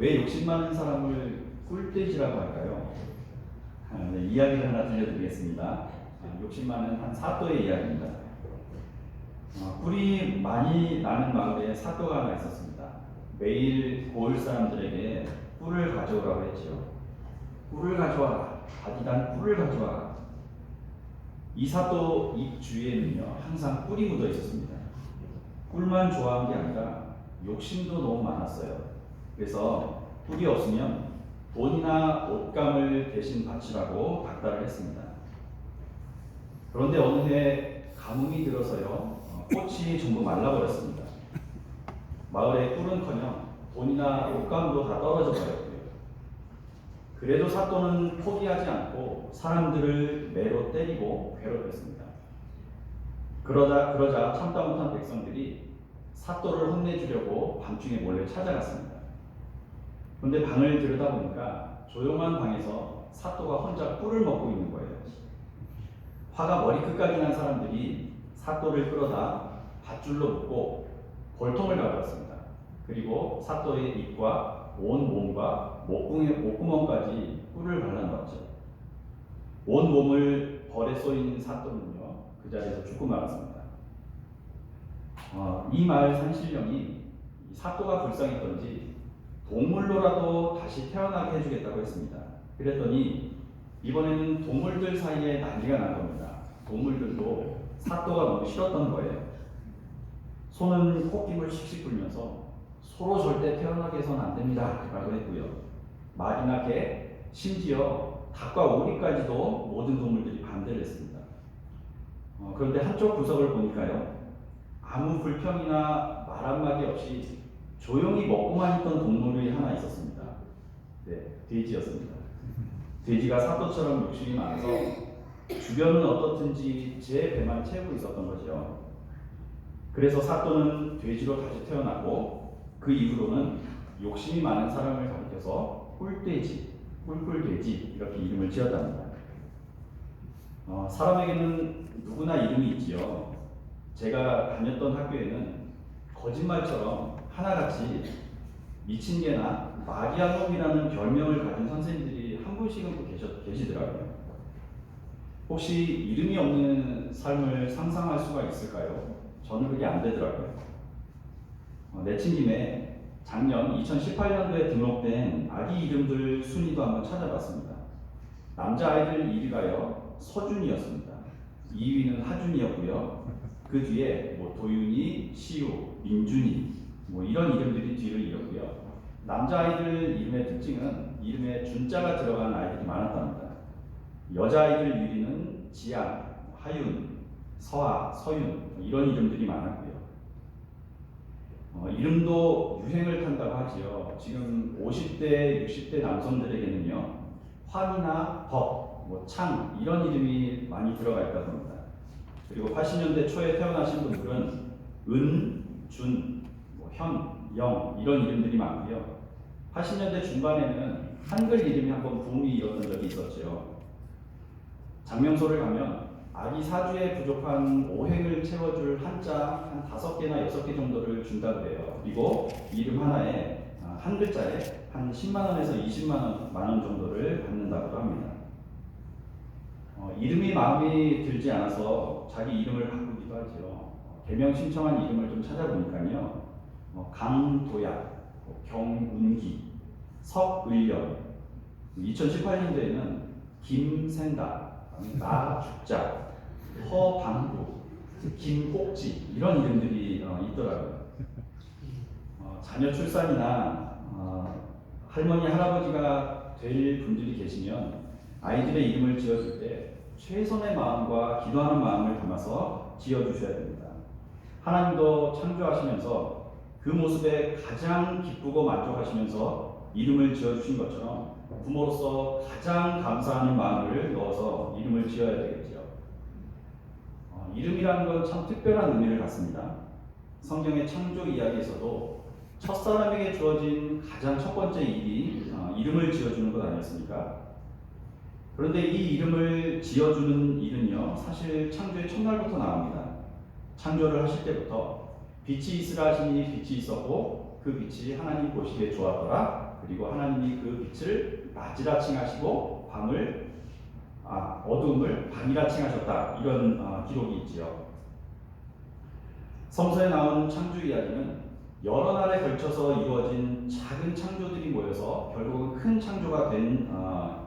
왜 욕심 많은 사람을 꿀돼지라고 할까요? 네, 이야기를 하나 들려드리겠습니다. 욕심 많은 한 사또의 이야기입니다. 꿀이 많이 나는 마을에 사또가 하나 있었습니다. 매일 고을 사람들에게 꿀을 가져오라고 했죠. 꿀을 가져와라. 바디단 꿀을 가져와라. 이 사또 입 주위에는요 항상 꿀이 묻어 있었습니다. 꿀만 좋아한 게 아니라 욕심도 너무 많았어요. 그래서 꿀이 없으면 돈이나 옷감을 대신 바치라고 닥달을 했습니다. 그런데 어느 해 가뭄이 들어서요 꽃이 전부 말라버렸습니다. 마을에 꿀은커녕 돈이나 옷감도 다 떨어져 버렸고요. 그래도 사또는 포기하지 않고 사람들을 매로 때리고 괴롭혔습니다. 그러자 참다 못한 백성들이 사또를 혼내주려고 밤중에 몰래 찾아갔습니다. 그런데 방을 들여다보니까 조용한 방에서 사또가 혼자 꿀을 먹고 있는 거예요. 화가 머리끝까지 난 사람들이 사또를 끌어다 밧줄로 묶고 볼통을 가져왔습니다. 그리고 사또의 입과 온 몸과 목구멍까지 꿀을 발라놓았죠. 온 몸을 벌에 쏘인 사또는요 그 자리에서 죽고 말았습니다. 이 마을 산신령이 사또가 불쌍했던지 동물로라도 다시 태어나게 해주겠다고 했습니다. 그랬더니 이번에는 동물들 사이에 난리가 난 겁니다. 동물들도 사또가 너무 싫었던 거예요. 소는 콧김을 씩씩 불면서 소로 절대 태어나게 해서는 안 됩니다 라고 했고요. 말이나 개, 심지어 닭과 오리까지도 모든 동물들이 반대를 했습니다. 그런데 한쪽 구석을 보니까요 아무 불평이나 말 한마디 없이 조용히 먹고만 있던 동물이 하나 있었습니다. 네, 돼지였습니다. 돼지가 사또처럼 욕심이 많아서 주변은 어떻든지 제 배만 채우고 있었던 거죠. 그래서 사또는 돼지로 다시 태어나고 그 이후로는 욕심이 많은 사람을 가리켜서 꿀돼지, 꿀꿀돼지 이렇게 이름을 지었답니다. 사람에게는 누구나 이름이 있지요. 제가 다녔던 학교에는 거짓말처럼 하나같이 미친 개나 마귀아놈이라는 별명을 가진 선생님들이 한 분씩은 계시더라고요. 혹시 이름이 없는 삶을 상상할 수가 있을까요? 저는 그게 안 되더라고요. 내친 김에 작년 2018년도에 등록된 아기 이름들 순위도 한번 찾아봤습니다. 남자아이들 1위가요 서준이었습니다. 2위는 하준이었고요. 그 뒤에 도윤이, 시우, 민준이 이런 이름들이 뒤를 이었고요. 남자아이들 이름의 특징은 이름에 준자가 들어간 아이들이 많았답니다. 여자아이들 1위는 지안, 하윤, 서아, 서윤 이런 이름들이 많았고요. 이름도 유행을 탄다고 하지요. 지금 50대, 60대 남성들에게는요 환이나 법, 창 이런 이름이 많이 들어가 있다고 합니다. 그리고 80년대 초에 태어나신 분들은 은, 준, 현, 영 이런 이름들이 많고요. 80년대 중반에는 한글 이름이 한번 붐이 일었던 적이 있었죠. 장명소를 가면 아기 사주에 부족한 오행을 채워줄 한자 한 5개나 6개 정도를 준다고 해요. 그리고 이름 하나에 한 글자에 한 10만 원에서 20만 원 정도를 받는다고 합니다. 이름이 마음에 들지 않아서 자기 이름을 바꾸기도 하죠. 개명 신청한 이름을 좀 찾아보니까요. 강도약, 경운기, 석의령, 2018년도에는 김생다, 나죽자, 허방구, 김꼭지 이런 이름들이 있더라고요. 자녀 출산이나 할머니, 할아버지가 될 분들이 계시면 아이들의 이름을 지어줄 때 최선의 마음과 기도하는 마음을 담아서 지어주셔야 됩니다. 하나님도 창조하시면서 그 모습에 가장 기쁘고 만족하시면서 이름을 지어주신 것처럼 부모로서 가장 감사하는 마음을 넣어서 이름을 지어야 되겠죠. 이름이라는 건 참 특별한 의미를 갖습니다. 성경의 창조 이야기에서도 첫사람에게 주어진 가장 첫 번째 일이 이름을 지어주는 것 아니었습니까? 그런데 이 이름을 지어주는 일은요 사실 창조의 첫날부터 나옵니다. 창조를 하실 때부터 빛이 있으라 하시니 빛이 있었고 그 빛이 하나님 보시기에 좋았더라 그리고 하나님이 그 빛을 낮이라 칭하시고 어두움을 밤이라 칭하셨다. 이런 기록이 있지요. 성서에 나온 창조 이야기는 여러 날에 걸쳐서 이루어진 작은 창조들이 모여서 결국은 큰 창조가 된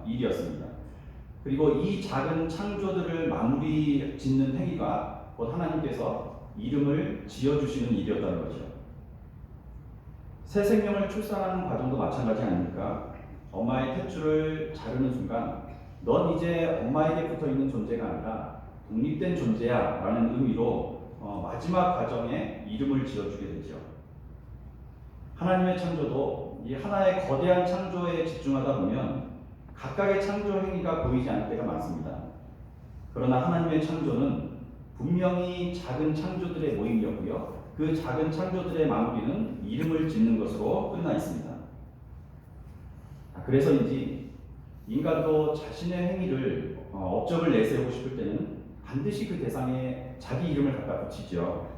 일이었습니다. 그리고 이 작은 창조들을 마무리 짓는 행위가 곧 하나님께서 이름을 지어주시는 일이었다는 거죠. 새 생명을 출산하는 과정도 마찬가지 아닙니까? 엄마의 탯줄을 자르는 순간 넌 이제 엄마에게 붙어있는 존재가 아니라 독립된 존재야 라는 의미로 마지막 과정에 이름을 지어주게 되죠. 하나님의 창조도 이 하나의 거대한 창조에 집중하다 보면 각각의 창조 행위가 보이지 않을 때가 많습니다. 그러나 하나님의 창조는 분명히 작은 창조들의 모임이었고요. 그 작은 창조들의 마무리는 이름을 짓는 것으로 끝나 있습니다. 그래서인지 인간도 자신의 행위를 업적을 내세우고 싶을 때는 반드시 그 대상에 자기 이름을 갖다 붙이죠.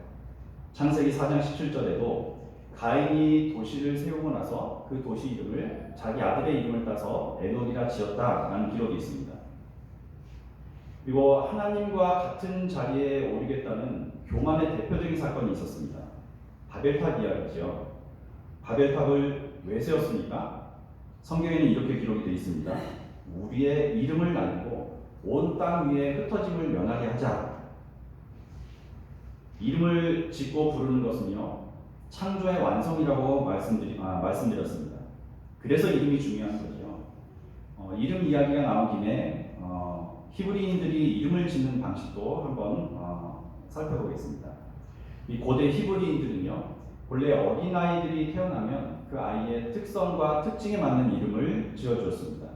창세기 4장 17절에도 가인이 도시를 세우고 나서 그 도시 이름을 자기 아들의 이름을 따서 에녹이라 지었다라는 기록이 있습니다. 그리고 하나님과 같은 자리에 오르겠다는 교만의 대표적인 사건이 있었습니다. 바벨탑 이야기죠. 바벨탑을 왜 세웠습니까? 성경에는 이렇게 기록이 되어 있습니다. 우리의 이름을 날리고 온 땅 위에 흩어짐을 면하게 하자. 이름을 짓고 부르는 것은요, 창조의 완성이라고 말씀드렸습니다. 그래서 이름이 중요한 거죠. 이름 이야기가 나온 김에 히브리인들이 이름을 짓는 방식도 한번 살펴보겠습니다. 이 고대 히브리인들은요, 본래 어린아이들이 태어나면 그 아이의 특성과 특징에 맞는 이름을 지어주었습니다.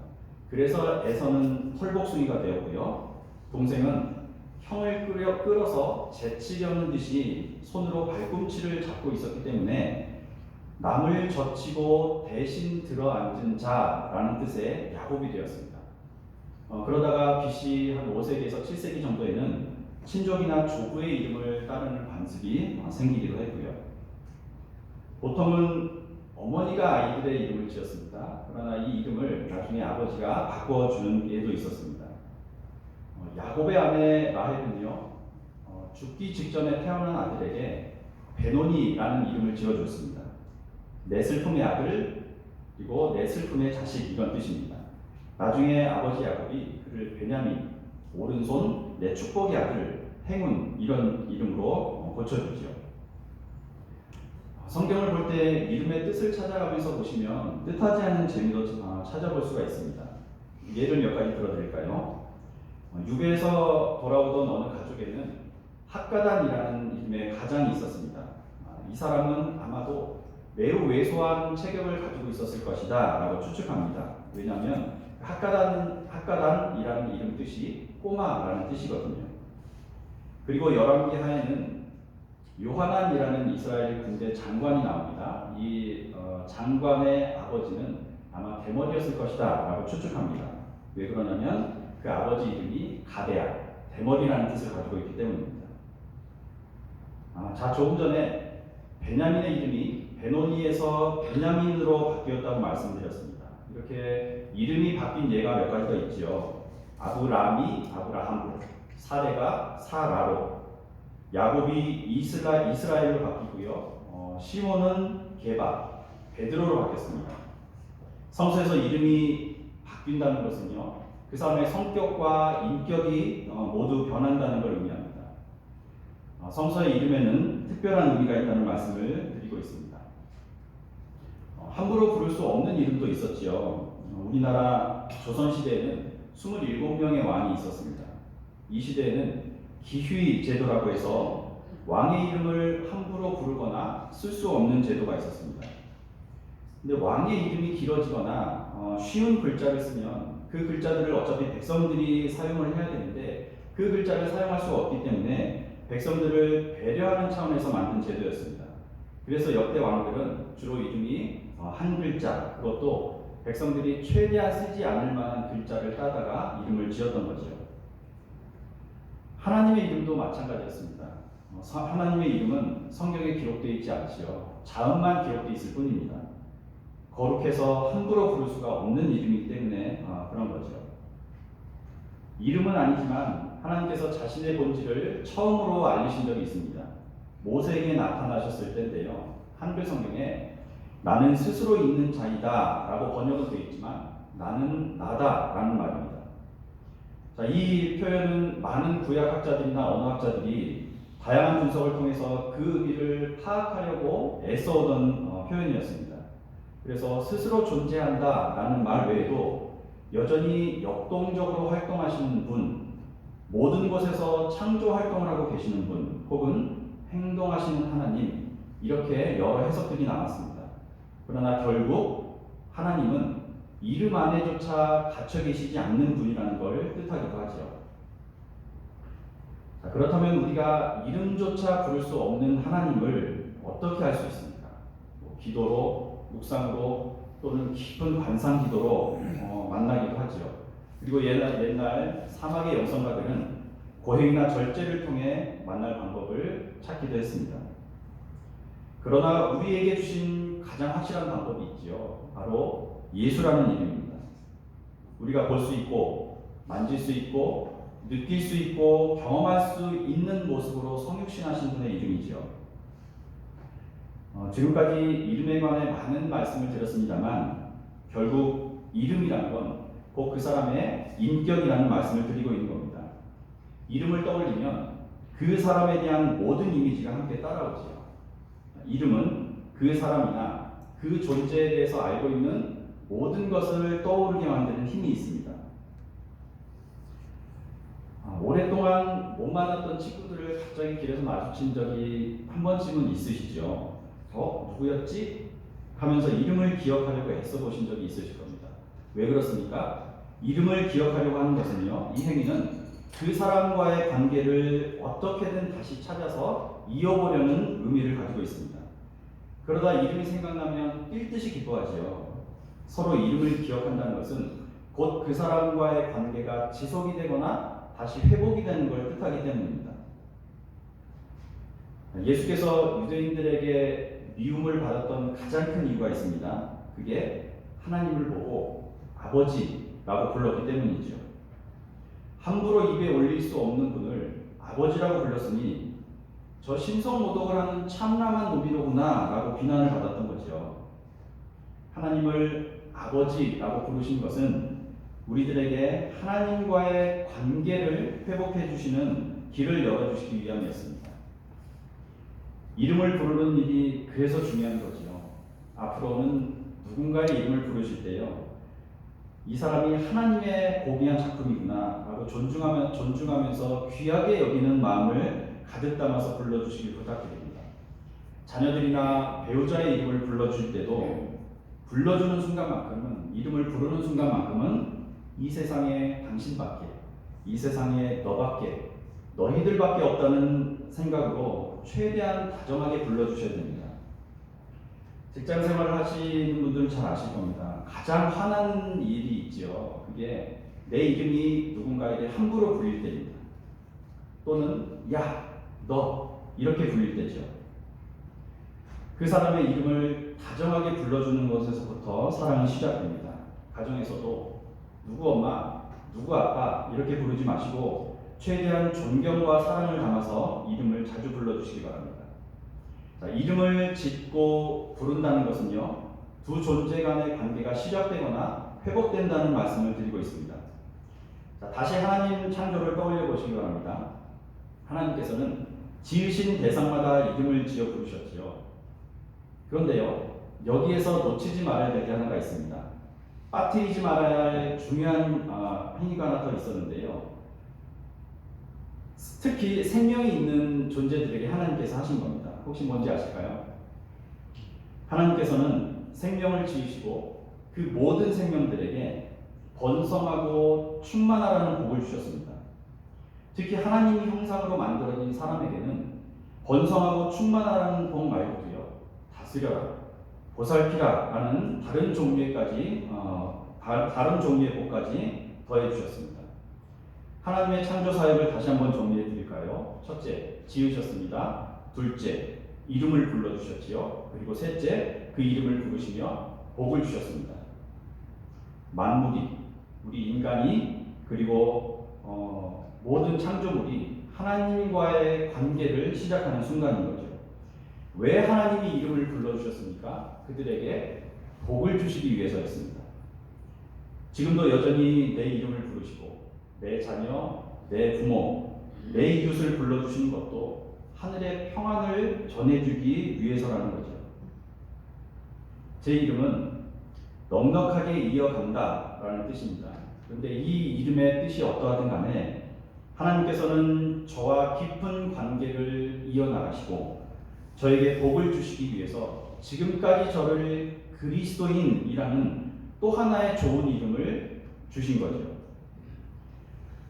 그래서 에서는 털복숭이가 되었고요, 동생은 형을 끌어서 제치려는 듯이 손으로 발꿈치를 잡고 있었기 때문에 남을 젖히고 대신 들어앉은 자라는 뜻의 야곱이 되었습니다. 그러다가 BC 한 5세기에서 7세기 정도에는 친족이나 조부의 이름을 따르는 관습이 생기기도 했고요. 보통은 어머니가 아이들의 이름을 지었습니다. 그러나 이 이름을 나중에 아버지가 바꿔주는 예도 있었습니다. 야곱의 아내 라헬은요, 죽기 직전에 태어난 아들에게 베노니라는 이름을 지어줬습니다. 내 슬픔의 아들, 그리고 내 슬픔의 자식, 이런 뜻입니다. 나중에 아버지 야곱이 그를 베냐민, 오른손, 내 축복의 아들, 행운, 이런 이름으로 고쳐주죠. 성경을 볼 때 이름의 뜻을 찾아가면서 보시면 뜻하지 않은 재미도 찾아볼 수가 있습니다. 예를 몇 가지 들어드릴까요? 유배에서 돌아오던 어느 가족에는 학가단이라는 이름의 가장이 있었습니다. 이 사람은 아마도 매우 왜소한 체격을 가지고 있었을 것이다 라고 추측합니다. 왜냐하면 학가단이라는 이름 뜻이 꼬마라는 뜻이거든요. 그리고 열왕기 하에는 요하난이라는 이스라엘 군대 장관이 나옵니다. 이 장관의 아버지는 아마 대머리였을 것이다 라고 추측합니다. 왜 그러냐면 그 아버지 이름이 가데야, 대머리라는 뜻을 가지고 있기 때문입니다. 조금 전에 베냐민의 이름이 베노니에서 베냐민으로 바뀌었다고 말씀드렸습니다. 이렇게 이름이 바뀐 예가 몇 가지가 있죠. 아브람이 아브라함으로, 사레가 사라로, 야곱이 이스라엘로 바뀌고요. 시몬은 게바, 베드로로 바뀌었습니다. 성서에서 이름이 바뀐다는 것은요, 그 사람의 성격과 인격이 모두 변한다는 걸 의미합니다. 성서의 이름에는 특별한 의미가 있다는 말씀을 드리고 있습니다. 함부로 부를 수 없는 이름도 있었지요. 우리나라 조선시대에는 27명의 왕이 있었습니다. 이 시대에는 기휘 제도라고 해서 왕의 이름을 함부로 부르거나 쓸 수 없는 제도가 있었습니다. 근데 왕의 이름이 길어지거나 쉬운 글자를 쓰면 그 글자들을 어차피 백성들이 사용을 해야 되는데 그 글자를 사용할 수 없기 때문에 백성들을 배려하는 차원에서 만든 제도였습니다. 그래서 역대 왕들은 주로 이름이 한 글자, 그것도 백성들이 최대한 쓰지 않을 만한 글자를 따다가 이름을 지었던 거죠. 하나님의 이름도 마찬가지였습니다. 하나님의 이름은 성경에 기록되어 있지 않지요. 자음만 기록되어 있을 뿐입니다. 거룩해서 함부로 부를 수가 없는 이름이기 때문에 그런 거죠. 이름은 아니지만 하나님께서 자신의 본질을 처음으로 알리신 적이 있습니다. 모세에게 나타나셨을 때인데요. 한글 성경에 나는 스스로 있는 자이다 라고 번역은 되어 있지만 나는 나다 라는 말입니다. 자, 이 표현은 많은 구약학자들이나 언어학자들이 다양한 분석을 통해서 그 의미를 파악하려고 애써오던 표현이었습니다. 그래서 스스로 존재한다 라는 말 외에도 여전히 역동적으로 활동하시는 분, 모든 곳에서 창조 활동을 하고 계시는 분, 혹은 행동하시는 하나님, 이렇게 여러 해석들이 나왔습니다. 그러나 결국 하나님은 이름 안에조차 갇혀 계시지 않는 분이라는 걸 뜻하기도 하죠. 자, 그렇다면 우리가 이름조차 부를 수 없는 하나님을 어떻게 할 수 있습니까? 기도로, 묵상으로, 또는 깊은 관상 기도로 만나기도 하죠. 그리고 옛날 사막의 영성가들은 고행이나 절제를 통해 만날 방법을 찾기도 했습니다. 그러나 우리에게 주신 가장 확실한 방법이 있죠. 바로 예수라는 이름입니다. 우리가 볼 수 있고 만질 수 있고 느낄 수 있고 경험할 수 있는 모습으로 성육신하신 분의 이름이죠. 지금까지 이름에 관해 많은 말씀을 드렸습니다만 결국 이름이란 건 곧 그 사람의 인격이라는 말씀을 드리고 있는 겁니다. 이름을 떠올리면 그 사람에 대한 모든 이미지가 함께 따라오죠. 이름은 그 사람이나 그 존재에 대해서 알고 있는 모든 것을 떠오르게 만드는 힘이 있습니다. 오랫동안 못 만났던 친구들을 갑자기 길에서 마주친 적이 한 번쯤은 있으시죠. 누구였지? 하면서 이름을 기억하려고 애써 보신 적이 있으실 겁니다. 왜 그렇습니까? 이름을 기억하려고 하는 것은요, 이 행위는 그 사람과의 관계를 어떻게든 다시 찾아서 이어보려는 의미를 가지고 있습니다. 그러다 이름이 생각나면 뛸 듯이 기뻐하지요. 서로 이름을 기억한다는 것은 곧 그 사람과의 관계가 지속이 되거나 다시 회복이 되는 걸 뜻하기 때문입니다. 예수께서 유대인들에게 미움을 받았던 가장 큰 이유가 있습니다. 그게 하나님을 보고 아버지라고 불렀기 때문이죠. 함부로 입에 올릴 수 없는 분을 아버지라고 불렀으니 저 신성모독을 하는 참남한 노비로구나 라고 비난을 받았던 거죠. 하나님을 아버지라고 부르신 것은 우리들에게 하나님과의 관계를 회복해 주시는 길을 열어주시기 위함이었습니다. 이름을 부르는 일이 그래서 중요한 거죠. 앞으로는 누군가의 이름을 부르실 때요, 이 사람이 하나님의 고귀한 작품이구나 라고 존중하면서 귀하게 여기는 마음을 가득 담아서 불러주시길 부탁드립니다. 자녀들이나 배우자의 이름을 불러줄 때도 불러주는 순간만큼은, 이름을 부르는 순간만큼은 이 세상에 당신밖에, 이 세상에 너밖에, 너희들밖에 없다는 생각으로 최대한 다정하게 불러주셔야 됩니다. 직장 생활을 하시는 분들은 잘 아실 겁니다. 가장 화나는 일이 있죠. 그게 내 이름이 누군가에게 함부로 불릴 때입니다. 또는 야, 너 이렇게 불릴 때죠. 그 사람의 이름을 다정하게 불러주는 것에서부터 사랑이 시작됩니다. 가정에서도 누구 엄마, 누구 아빠 이렇게 부르지 마시고 최대한 존경과 사랑을 담아서 이름을 자주 불러주시기 바랍니다. 자, 이름을 짓고 부른다는 것은요, 두 존재 간의 관계가 시작되거나 회복된다는 말씀을 드리고 있습니다. 자, 다시 하나님 창조를 떠올려 보시기 바랍니다. 하나님께서는 지으신 대상마다 이름을 지어 부르셨지요. 그런데요, 여기에서 놓치지 말아야 될 게 하나가 있습니다. 빠뜨리지 말아야 할 중요한 행위가 하나 더 있었는데요. 특히 생명이 있는 존재들에게 하나님께서 하신 겁니다. 혹시 뭔지 아실까요? 하나님께서는 생명을 지으시고 그 모든 생명들에게 번성하고 충만하라는 복을 주셨습니다. 특히 하나님의 형상으로 만들어진 사람에게는 번성하고 충만하라는 복 말고도요, 다스려라, 보살피라 라는 다른 종류의 복까지 더해 주셨습니다. 하나님의 창조 사역을 다시 한번 정리해 드릴까요? 첫째, 지으셨습니다. 둘째, 이름을 불러주셨지요. 그리고 셋째, 그 이름을 부르시며 복을 주셨습니다. 만물이, 우리 인간이, 그리고 모든 창조물이 하나님과의 관계를 시작하는 순간인 거죠. 왜 하나님이 이름을 불러주셨습니까? 그들에게 복을 주시기 위해서였습니다. 지금도 여전히 내 이름을 부르시고 내 자녀, 내 부모, 내 이웃을 불러주시는 것도 하늘의 평안을 전해주기 위해서라는 거죠. 제 이름은 넉넉하게 이어간다 라는 뜻입니다. 그런데 이 이름의 뜻이 어떠하든 간에 하나님께서는 저와 깊은 관계를 이어나가시고 저에게 복을 주시기 위해서 지금까지 저를 그리스도인이라는 또 하나의 좋은 이름을 주신 거죠.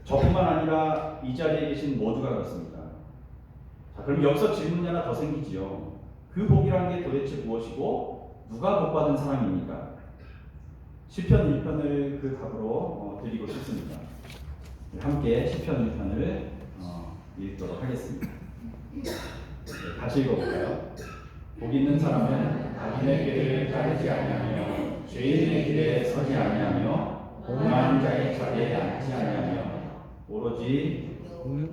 저뿐만 아니라 이 자리에 계신 모두가 그렇습니다. 자, 그럼 여기서 질문이 하나 더 생기지요. 그 복이란 게 도대체 무엇이고 누가 복 받은 사람입니까? 시편 1편을 그 답으로 드리고 싶습니다. 함께 시편 1편을 읽도록 하겠습니다. 같이 읽어볼까요? 복 있는 사람은 자기네 길을 따르지 아니하며 죄인의 길에 서지 아니하며 오만한 자의 자리에 앉지 아니하며 오로지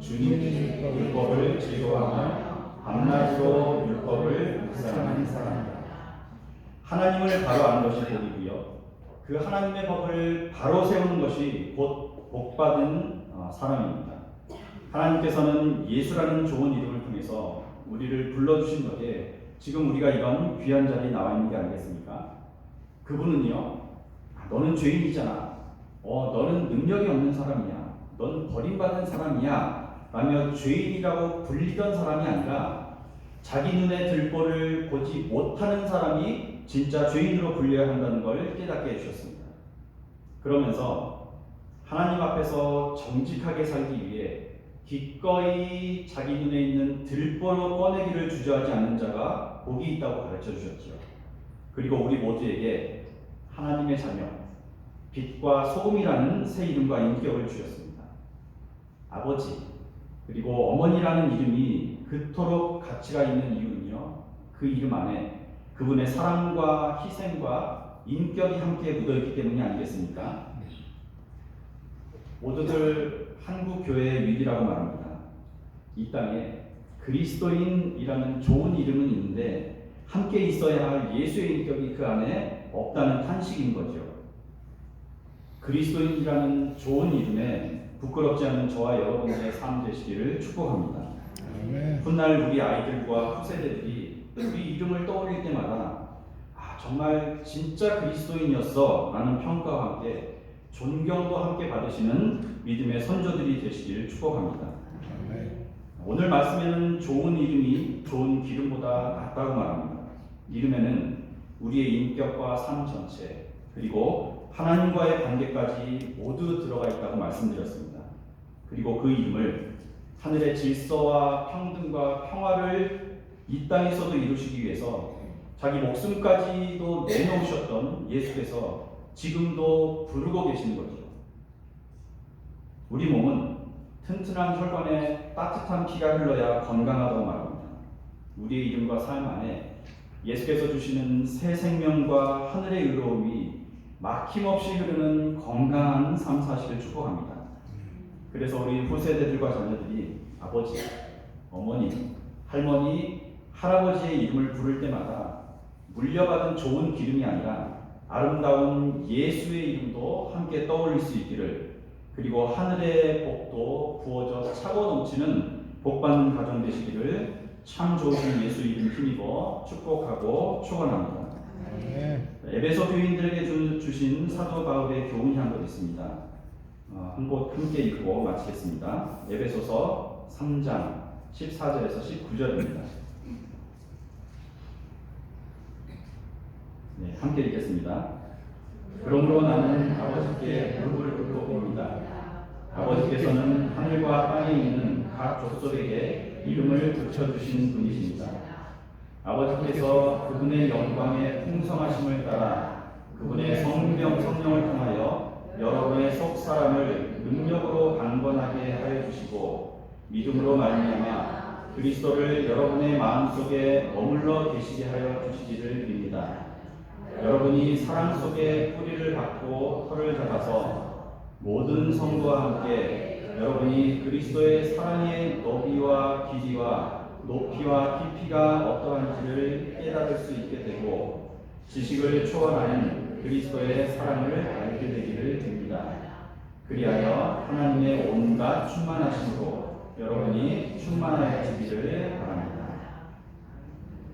주님의 율법을 즐거워하며 밤낮으로 율법을 묵상하는 사람이다. 하나님을 바로 아는 것이 복이고요. 그 하나님의 법을 바로 세우는 것이 곧 복받은 사람입니다. 하나님께서는 예수라는 좋은 이름을 통해서 우리를 불러주신 덕에 지금 우리가 이런 귀한 자리에 나와 있는 게 아니겠습니까? 그분은요, 너는 죄인이잖아. 너는 능력이 없는 사람이야. 넌 버림받은 사람이야. 라며 죄인이라고 불리던 사람이 아니라 자기 눈에 들보를 보지 못하는 사람이 진짜 죄인으로 불려야 한다는 걸 깨닫게 해주셨습니다. 그러면서 하나님 앞에서 정직하게 살기 위해 기꺼이 자기 눈에 있는 들보로 꺼내기를 주저하지 않는 자가 복이 있다고 가르쳐 주셨죠. 그리고 우리 모두에게 하나님의 자녀, 빛과 소금이라는 새 이름과 인격을 주셨습니다. 아버지, 그리고 어머니라는 이름이 그토록 가치가 있는 이유는요, 그 이름 안에 그분의 사랑과 희생과 인격이 함께 묻어있기 때문이 아니겠습니까? 모두들 한국 교회의 위기라고 말합니다. 이 땅에 그리스도인이라는 좋은 이름은 있는데 함께 있어야 할 예수의 인격이 그 안에 없다는 탄식인 거죠. 그리스도인이라는 좋은 이름에 부끄럽지 않은 저와 여러분의 삶 되시기를 축복합니다. 훗날 우리 아이들과 후세대들이 우리 이름을 떠올릴 때마다 정말 진짜 그리스도인이었어 라는 평가와 함께 존경도 함께 받으시는 믿음의 선조들이 되시기를 축복합니다. 오늘 말씀에는 좋은 이름이 좋은 기름보다 낫다고 말합니다. 이름에는 우리의 인격과 삶 전체 그리고 하나님과의 관계까지 모두 들어가 있다고 말씀드렸습니다. 그리고 그 이름을 하늘의 질서와 평등과 평화를 이 땅에서도 이루시기 위해서 자기 목숨까지도 내놓으셨던 예수께서 지금도 부르고 계시는 거죠. 우리 몸은 튼튼한 혈관에 따뜻한 피가 흘러야 건강하다고 말합니다. 우리의 이름과 삶 안에 예수께서 주시는 새 생명과 하늘의 의로움이 막힘없이 흐르는 건강한 삶 사시를 축복합니다. 그래서 우리 후세대들과 자녀들이 아버지, 어머니, 할머니, 할아버지의 이름을 부를 때마다 물려받은 좋은 기름이 아니라 아름다운 예수의 이름도 함께 떠올릴 수 있기를, 그리고 하늘의 복도 부어져 차고 넘치는 복받는 가정 되시기를 참 좋으신 예수 이름 힘입어 축복하고 축원합니다. 에베소 교인들에게 주신 사도 바울의 교훈이 한 것 있습니다. 한 곳 함께 읽고 마치겠습니다. 에베소서 3장 14절에서 19절입니다. 네, 함께 읽겠습니다. 그러므로 나는 아버지께 무릎을 꿇고 봅니다. 아버지께서는 하늘과 땅에 있는 각 족속에게 이름을 붙여주신 분이십니다. 아버지께서 그분의 영광의 풍성하심을 따라 그분의 성령을 통하여 여러분의 속 사람을 능력으로 강건하게 하여 주시고 믿음으로 말미암아 그리스도를 여러분의 마음속에 머물러 계시게 하여 주시기를 빕니다. 여러분이 사랑 속에 뿌리를 받고 털을 잡아서 모든 성도와 함께 여러분이 그리스도의 사랑의 너비와 길이와 높이와 깊이가 어떠한지를 깨달을 수 있게 되고 지식을 초월하는 그리스도의 사랑을 알게 되기를 빕니다. 그리하여 하나님의 온갖 충만하심으로 여러분이 충만하여지기를 바랍니다.